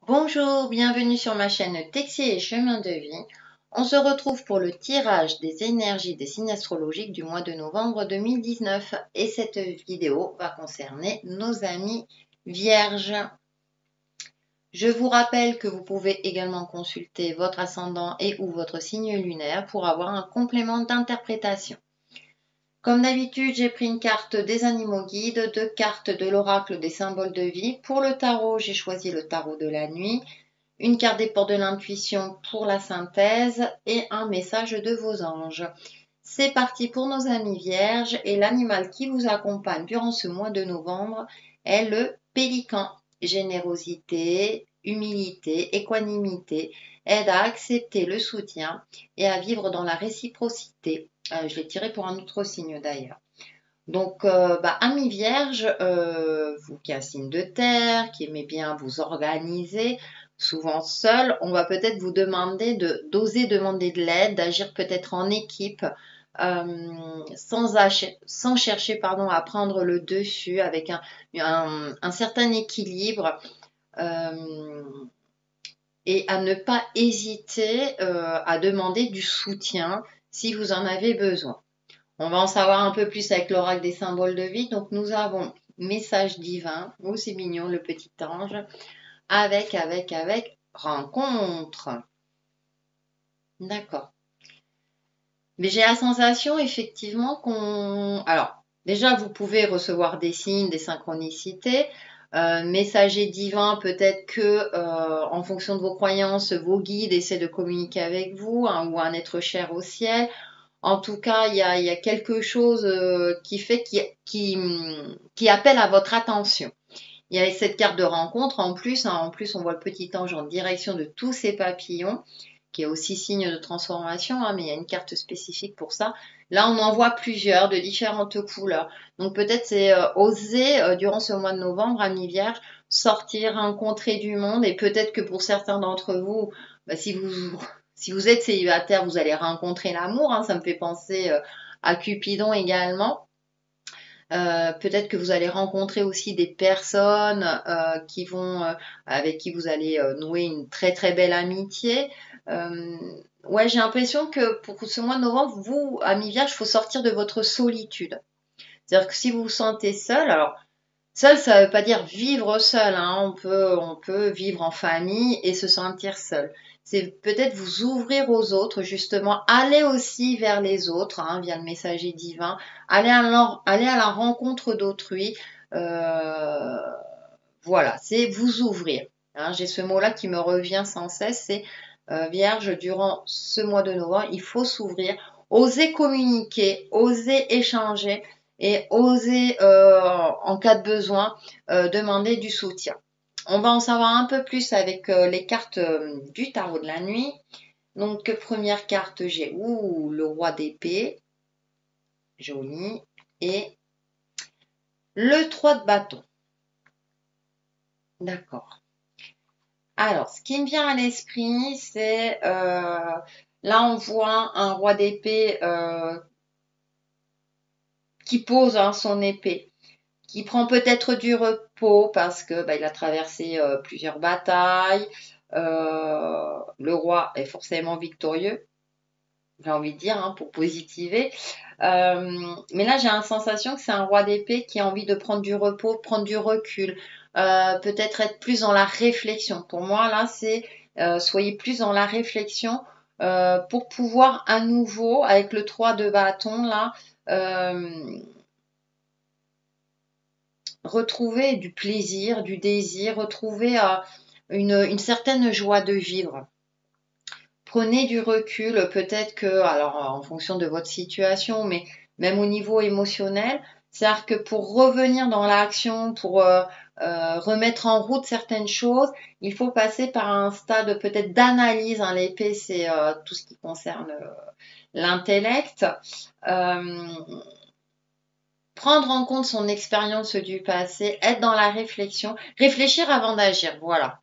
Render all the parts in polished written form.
Bonjour, bienvenue sur ma chaîne Texier et Chemin de Vie. On se retrouve pour le tirage des énergies des signes astrologiques du mois de novembre 2019 et cette vidéo va concerner nos amis vierges. Je vous rappelle que vous pouvez également consulter votre ascendant et ou votre signe lunaire pour avoir un complément d'interprétation. Comme d'habitude, j'ai pris une carte des animaux guides, deux cartes de l'oracle des symboles de vie. Pour le tarot, j'ai choisi le tarot de la nuit, une carte des portes de l'intuition pour la synthèse et un message de vos anges. C'est parti pour nos amis vierges et l'animal qui vous accompagne durant ce mois de novembre est le pélican. Générosité, humilité, équanimité aide à accepter le soutien et à vivre dans la réciprocité. Je l'ai tiré pour un autre signe d'ailleurs. Donc, amis vierges, vous qui êtes un signe de terre, qui aimez bien vous organiser, souvent seul, on va peut-être vous demander d'oser demander de l'aide, d'agir peut-être en équipe, sans chercher à prendre le dessus, avec un certain équilibre, et à ne pas hésiter à demander du soutien si vous en avez besoin. On va en savoir un peu plus avec l'oracle des symboles de vie. Donc, nous avons message divin. Oh, c'est mignon, le petit ange. Avec, rencontre. D'accord. Mais j'ai la sensation, effectivement, Alors, déjà, vous pouvez recevoir des signes, des synchronicités. Messager divin, peut-être que, en fonction de vos croyances, vos guides essaient de communiquer avec vous, hein, ou un être cher au ciel. En tout cas, il y a quelque chose qui appelle à votre attention. Il y a cette carte de rencontre en plus. En plus, on voit le petit ange en direction de tous ces papillons, qui est aussi signe de transformation, mais il y a une carte spécifique pour ça. Là, on en voit plusieurs de différentes couleurs. Donc peut-être c'est oser, durant ce mois de novembre, amis vierges, sortir, rencontrer du monde. Et peut-être que pour certains d'entre vous, si vous êtes célibataire, vous allez rencontrer l'amour. Ça me fait penser à Cupidon également. Peut-être que vous allez rencontrer aussi des personnes avec qui vous allez nouer une très très belle amitié. Ouais, j'ai l'impression que pour ce mois de novembre, vous, amis vierges, il faut sortir de votre solitude. C'est-à-dire que si vous vous sentez seul, alors seul, ça ne veut pas dire vivre seul, on peut vivre en famille et se sentir seul. C'est peut-être vous ouvrir aux autres, justement, aller aussi vers les autres, via le messager divin, aller à la rencontre d'autrui. Voilà, c'est vous ouvrir. J'ai ce mot-là qui me revient sans cesse, c'est Vierge, durant ce mois de novembre, il faut s'ouvrir, oser communiquer, oser échanger et oser, en cas de besoin, demander du soutien. On va en savoir un peu plus avec les cartes du tarot de la nuit. Donc, première carte, j'ai le roi d'épée, joli, et le 3 de bâton. D'accord. Alors, ce qui me vient à l'esprit, c'est là on voit un roi d'épée qui pose son épée, qui prend peut-être du repos parce que il a traversé plusieurs batailles. Le roi est forcément victorieux, j'ai envie de dire, pour positiver. Mais là, j'ai la sensation que c'est un roi d'épée qui a envie de prendre du repos, prendre du recul, peut-être être plus dans la réflexion. Pour moi, là, c'est soyez plus dans la réflexion pour pouvoir à nouveau, avec le 3 de bâton, là, retrouver du plaisir, du désir, retrouver une certaine joie de vivre. Prenez du recul, peut-être que, alors en fonction de votre situation, mais même au niveau émotionnel, c'est-à-dire que pour revenir dans l'action, pour remettre en route certaines choses, il faut passer par un stade peut-être d'analyse. L'épée, c'est tout ce qui concerne l'intellect. Prendre en compte son expérience du passé, être dans la réflexion, réfléchir avant d'agir, voilà.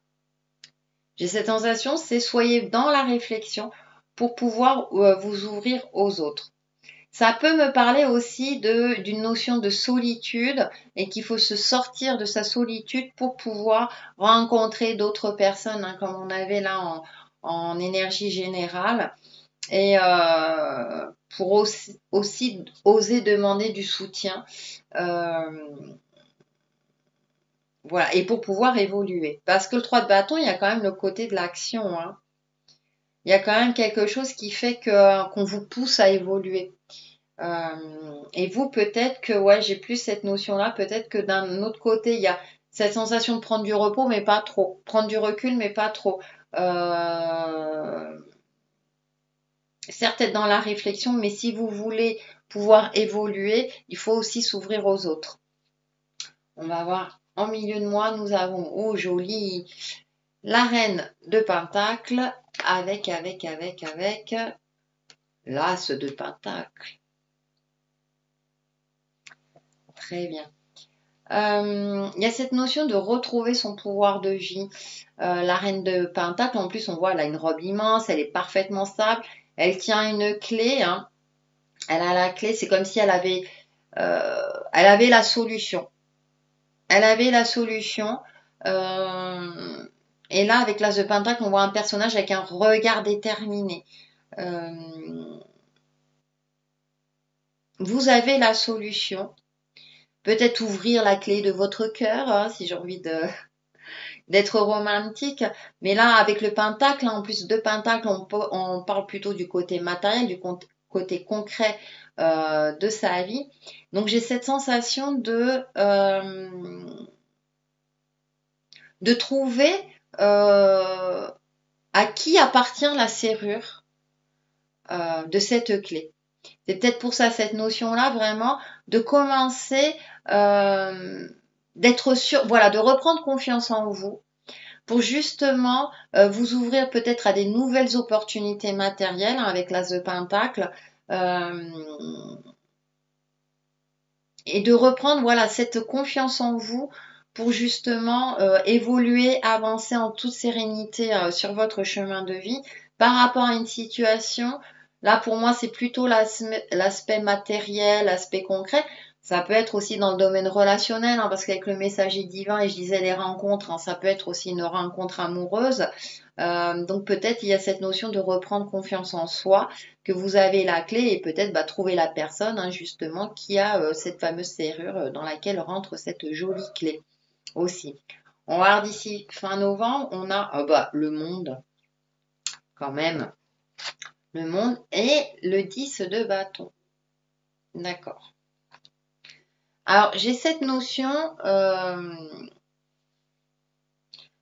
J'ai cette sensation, c'est soyez dans la réflexion pour pouvoir vous ouvrir aux autres. Ça peut me parler aussi d'une notion de solitude et qu'il faut se sortir de sa solitude pour pouvoir rencontrer d'autres personnes, hein, comme on avait là en énergie générale. Et pour aussi oser demander du soutien. Voilà, et pour pouvoir évoluer. Parce que le 3 de bâton, il y a quand même le côté de l'action, hein. Il y a quand même quelque chose qui fait qu'on vous pousse à évoluer. Et vous, peut-être que, ouais, j'ai plus cette notion-là. Peut-être que d'un autre côté, il y a cette sensation de prendre du repos, mais pas trop. Prendre du recul, mais pas trop. Certes, être dans la réflexion, mais si vous voulez pouvoir évoluer, il faut aussi s'ouvrir aux autres. On va voir. En milieu de mois, nous avons, oh joli, la reine de Pentacle avec l'as de Pentacle. Très bien. Il y a cette notion de retrouver son pouvoir de vie. La reine de Pentacle, en plus, on voit, elle a une robe immense, elle est parfaitement stable. Elle tient une clé, hein. Elle a la clé, c'est comme si elle avait la solution. Elle avait la solution. Et là, avec l'as de Pentacle, on voit un personnage avec un regard déterminé. Vous avez la solution. Peut-être ouvrir la clé de votre cœur, hein, si j'ai envie d'être romantique. Mais là, avec le pentacle, en plus de pentacle, on parle plutôt du côté matériel, du côté concret de sa vie. Donc j'ai cette sensation de trouver à qui appartient la serrure de cette clé. C'est peut-être pour ça cette notion-là vraiment de commencer d'être sûr, voilà, de reprendre confiance en vous pour justement vous ouvrir peut-être à des nouvelles opportunités matérielles, hein, avec l'as de Pentacle, et de reprendre voilà cette confiance en vous pour justement évoluer, avancer en toute sérénité sur votre chemin de vie par rapport à une situation. Là, pour moi, c'est plutôt l'aspect matériel, l'aspect concret. Ça peut être aussi dans le domaine relationnel, hein, parce qu'avec le messager divin, et je disais les rencontres, hein, ça peut être aussi une rencontre amoureuse. Donc peut-être il y a cette notion de reprendre confiance en soi, que vous avez la clé et peut-être trouver la personne, hein, justement qui a cette fameuse serrure dans laquelle rentre cette jolie clé aussi. On va voir d'ici fin novembre, on a le monde quand même. Le monde et le 10 de bâton. D'accord. Alors, j'ai cette notion,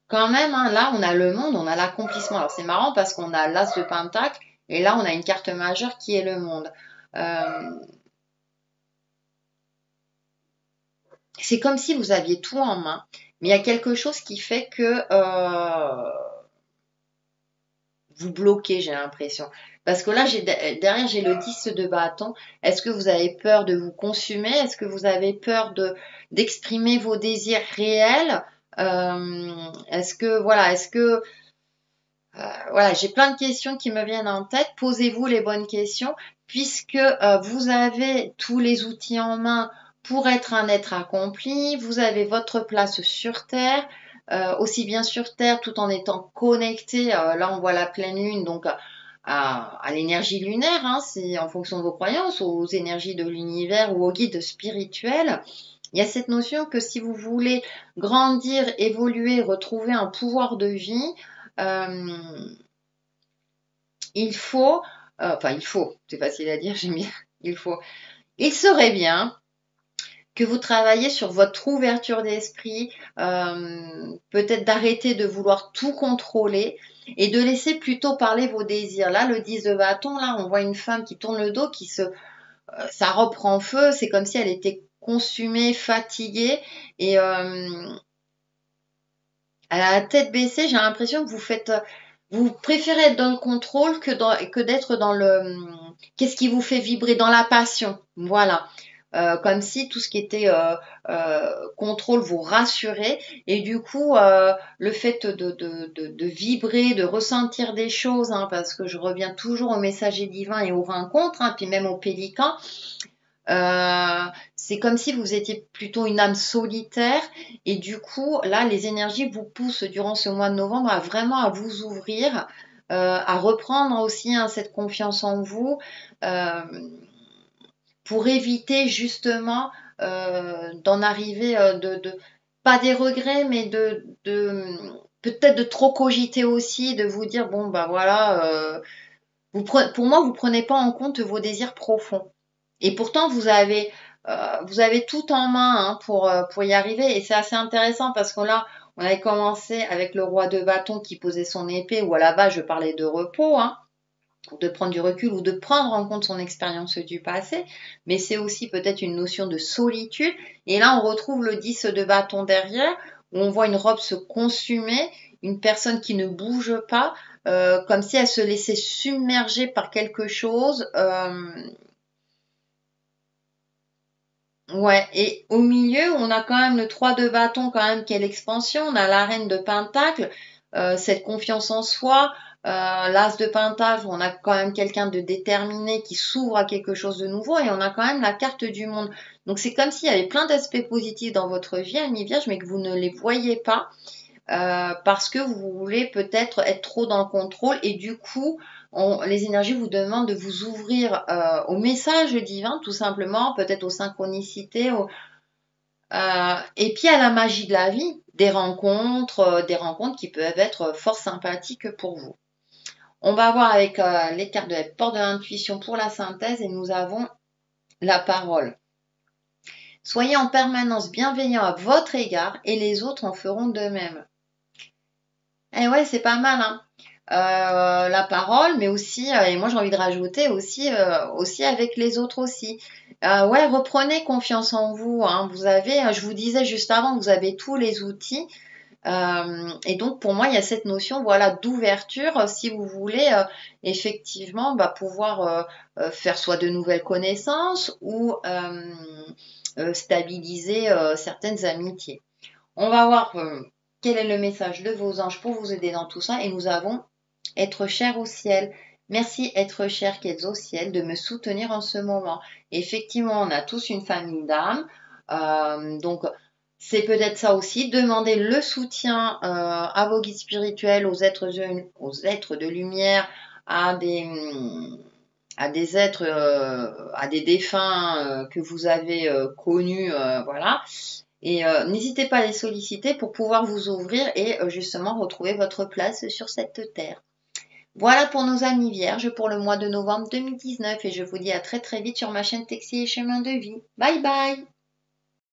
quand même, hein, là, on a le monde, on a l'accomplissement. Alors, c'est marrant parce qu'on a l'as de pentacle et là, on a une carte majeure qui est le monde. C'est comme si vous aviez tout en main, mais il y a quelque chose qui fait que vous bloquez, j'ai l'impression. Parce que là, derrière, j'ai le 10 de bâton. Est-ce que vous avez peur de vous consumer? Est-ce que vous avez peur d'exprimer vos désirs réels? Voilà, j'ai plein de questions qui me viennent en tête. Posez-vous les bonnes questions, puisque vous avez tous les outils en main pour être un être accompli. Vous avez votre place sur Terre. Aussi bien sur Terre tout en étant connecté. Là, on voit la pleine lune, donc à l'énergie lunaire, hein, c'est en fonction de vos croyances, aux énergies de l'univers ou aux guides spirituels. Il y a cette notion que si vous voulez grandir, évoluer, retrouver un pouvoir de vie, il faut, c'est facile à dire, j'aime bien, il serait bien que vous travaillez sur votre ouverture d'esprit, peut-être d'arrêter de vouloir tout contrôler et de laisser plutôt parler vos désirs. Là, le 10 de bâton, là, on voit une femme qui tourne le dos, ça reprend feu, c'est comme si elle était consumée, fatiguée et elle a la tête baissée. J'ai l'impression que vous préférez être dans le contrôle que d'être dans le qu'est-ce qui vous fait vibrer, dans la passion. Voilà. comme si tout ce qui était contrôle vous rassurait. Et du coup, le fait de vibrer, de ressentir des choses, hein, parce que je reviens toujours aux messagers divins et aux rencontres, hein, puis même aux pélicans, c'est comme si vous étiez plutôt une âme solitaire et du coup, là, les énergies vous poussent durant ce mois de novembre à vraiment à vous ouvrir, à reprendre aussi, hein, cette confiance en vous, euh, pour éviter justement d'en arriver pas des regrets, mais peut-être de trop cogiter aussi, de vous dire bon bah voilà, pour moi vous prenez pas en compte vos désirs profonds. Et pourtant, vous avez tout en main, hein, pour y arriver. Et c'est assez intéressant parce que là, on avait commencé avec le roi de bâton qui posait son épée, où à la base, je parlais de repos, hein, de prendre du recul ou de prendre en compte son expérience du passé. Mais c'est aussi peut-être une notion de solitude. Et là, on retrouve le 10 de bâton derrière, où on voit une robe se consumer, une personne qui ne bouge pas, comme si elle se laissait submerger par quelque chose. Ouais, et au milieu, on a quand même le 3 de bâton quand même qui est l'expansion, on a la reine de pentacle, cette confiance en soi, l'as de pentacle, on a quand même quelqu'un de déterminé qui s'ouvre à quelque chose de nouveau et on a quand même la carte du monde. Donc c'est comme s'il y avait plein d'aspects positifs dans votre vie, Ami Vierge, mais que vous ne les voyez pas parce que vous voulez peut-être être trop dans le contrôle et du coup, les énergies vous demandent de vous ouvrir au message divin, tout simplement, peut-être aux synchronicités, et puis à la magie de la vie, des rencontres qui peuvent être fort sympathiques pour vous. On va voir avec les cartes de la porte de l'intuition pour la synthèse et nous avons la parole. Soyez en permanence bienveillant à votre égard et les autres en feront de même. Eh ouais, c'est pas mal, hein. La parole, mais aussi, et moi j'ai envie de rajouter aussi avec les autres aussi. Ouais, reprenez confiance en vous, hein. Vous avez, je vous disais juste avant, vous avez tous les outils. Et donc pour moi, il y a cette notion, voilà, d'ouverture, si vous voulez effectivement bah, pouvoir faire soit de nouvelles connaissances ou stabiliser certaines amitiés. On va voir quel est le message de vos anges pour vous aider dans tout ça. Et nous avons être cher au ciel. Merci, être cher qui êtes au ciel, de me soutenir en ce moment. Effectivement, on a tous une famille d'âmes. Donc, c'est peut-être ça aussi. Demandez le soutien à vos guides spirituels, aux êtres de lumière, à des êtres, à des défunts que vous avez connus, voilà. Et n'hésitez pas à les solliciter pour pouvoir vous ouvrir et justement retrouver votre place sur cette terre. Voilà pour nos amis vierges pour le mois de novembre 2019 et je vous dis à très très vite sur ma chaîne Texi et Chemin de Vie. Bye bye!